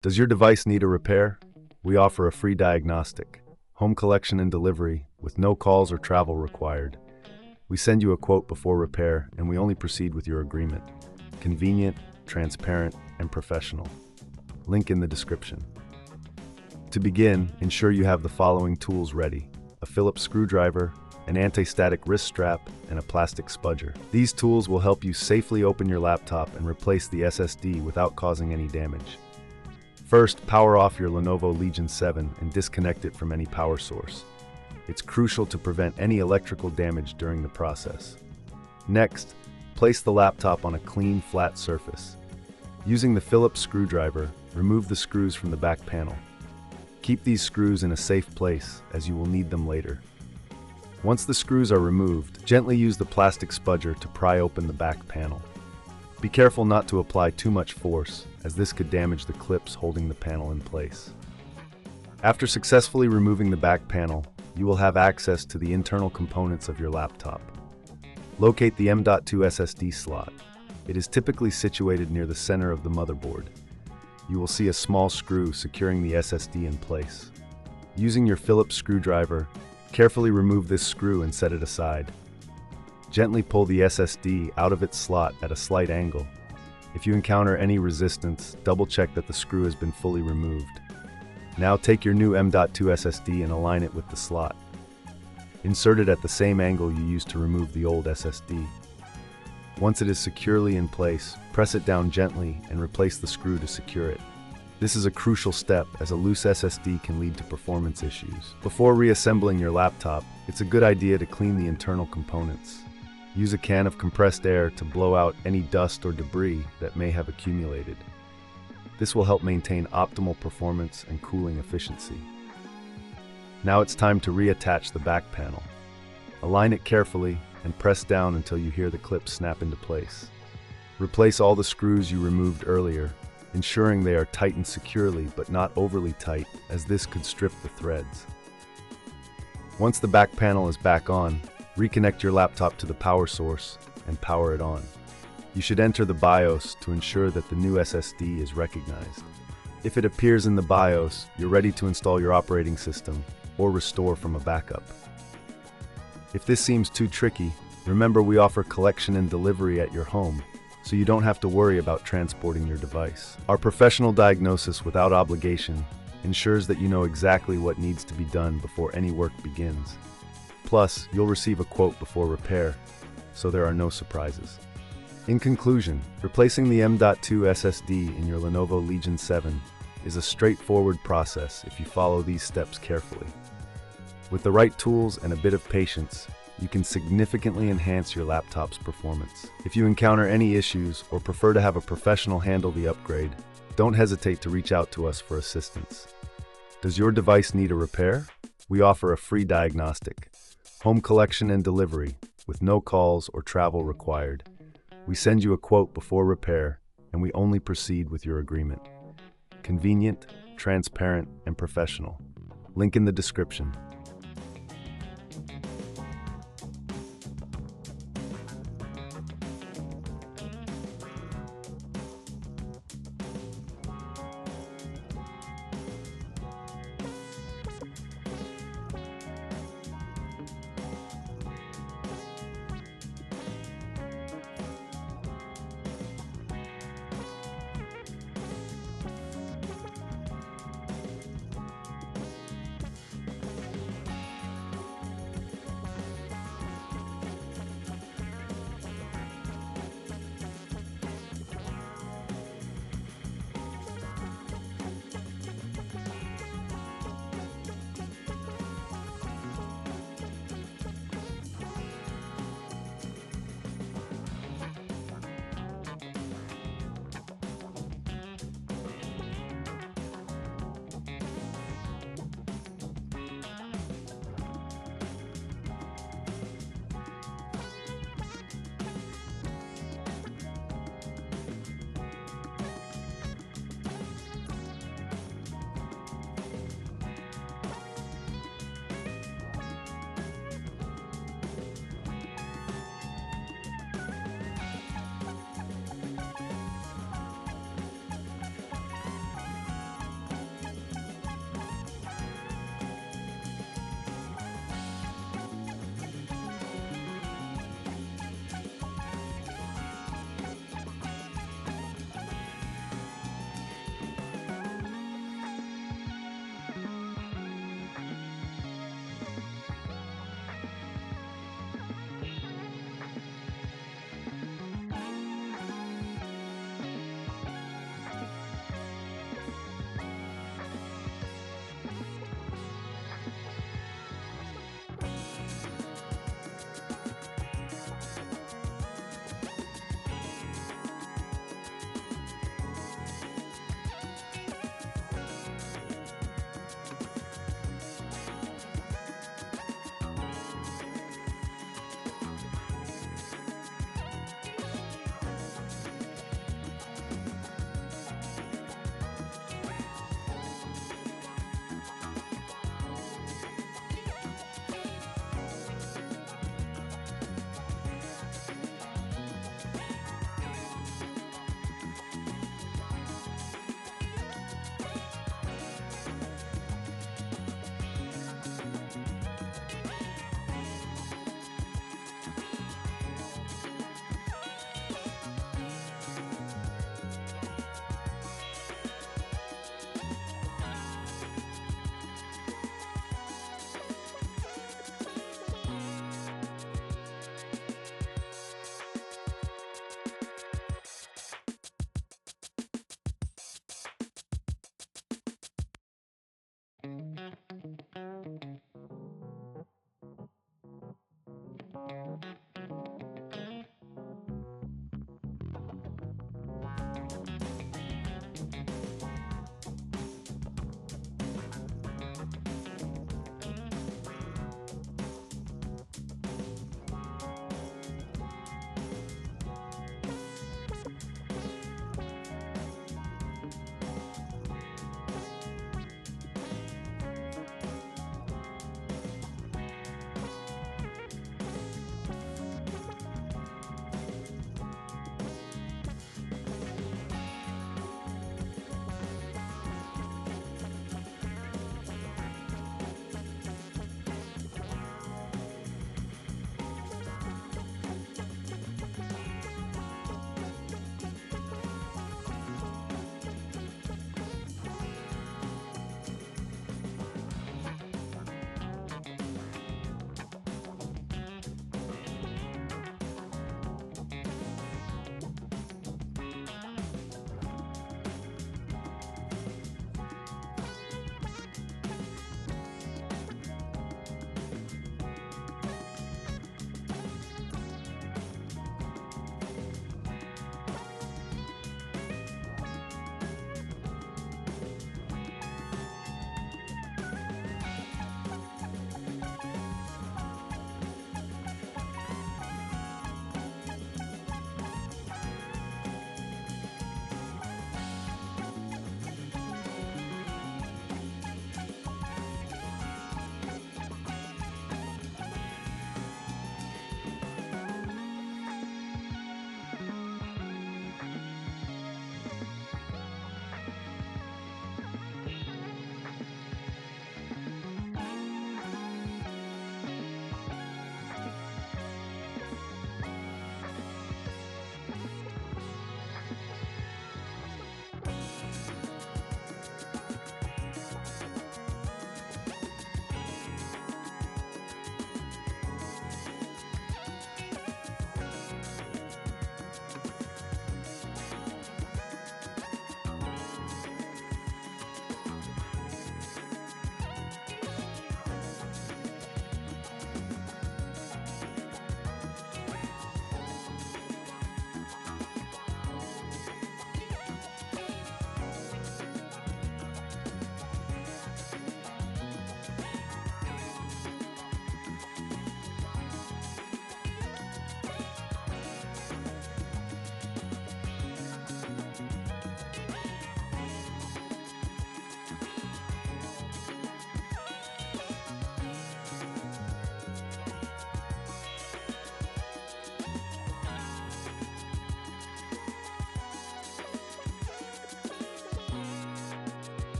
Does your device need a repair? We offer a free diagnostic, home collection and delivery, with no calls or travel required. We send you a quote before repair, and we only proceed with your agreement. Convenient, transparent, and professional. Link in the description. To begin, ensure you have the following tools ready: a Phillips screwdriver, an anti-static wrist strap, and a plastic spudger. These tools will help you safely open your laptop and replace the SSD without causing any damage. First, power off your Lenovo Legion 7 and disconnect it from any power source. It's crucial to prevent any electrical damage during the process. Next, place the laptop on a clean, flat surface. Using the Phillips screwdriver, remove the screws from the back panel. Keep these screws in a safe place, as you will need them later. Once the screws are removed, gently use the plastic spudger to pry open the back panel. Be careful not to apply too much force, as this could damage the clips holding the panel in place. After successfully removing the back panel, you will have access to the internal components of your laptop. Locate the M.2 SSD slot. It is typically situated near the center of the motherboard. You will see a small screw securing the SSD in place. Using your Phillips screwdriver, carefully remove this screw and set it aside. Gently pull the SSD out of its slot at a slight angle. If you encounter any resistance, double-check that the screw has been fully removed. Now take your new M.2 SSD and align it with the slot. Insert it at the same angle you used to remove the old SSD. Once it is securely in place, press it down gently and replace the screw to secure it. This is a crucial step, as a loose SSD can lead to performance issues. Before reassembling your laptop, it's a good idea to clean the internal components. Use a can of compressed air to blow out any dust or debris that may have accumulated. This will help maintain optimal performance and cooling efficiency. Now it's time to reattach the back panel. Align it carefully and press down until you hear the clips snap into place. Replace all the screws you removed earlier, ensuring they are tightened securely but not overly tight, as this could strip the threads. Once the back panel is back on, reconnect your laptop to the power source and power it on. You should enter the BIOS to ensure that the new SSD is recognized. If it appears in the BIOS, you're ready to install your operating system or restore from a backup. If this seems too tricky, remember we offer collection and delivery at your home, so you don't have to worry about transporting your device. Our professional diagnosis without obligation ensures that you know exactly what needs to be done before any work begins. Plus, you'll receive a quote before repair, so there are no surprises. In conclusion, replacing the M.2 SSD in your Lenovo Legion 7 is a straightforward process if you follow these steps carefully. With the right tools and a bit of patience, you can significantly enhance your laptop's performance. If you encounter any issues or prefer to have a professional handle the upgrade, don't hesitate to reach out to us for assistance. Does your device need a repair? We offer a free diagnostic, home collection and delivery, with no calls or travel required. We send you a quote before repair, and we only proceed with your agreement. Convenient, transparent, and professional. Link in the description.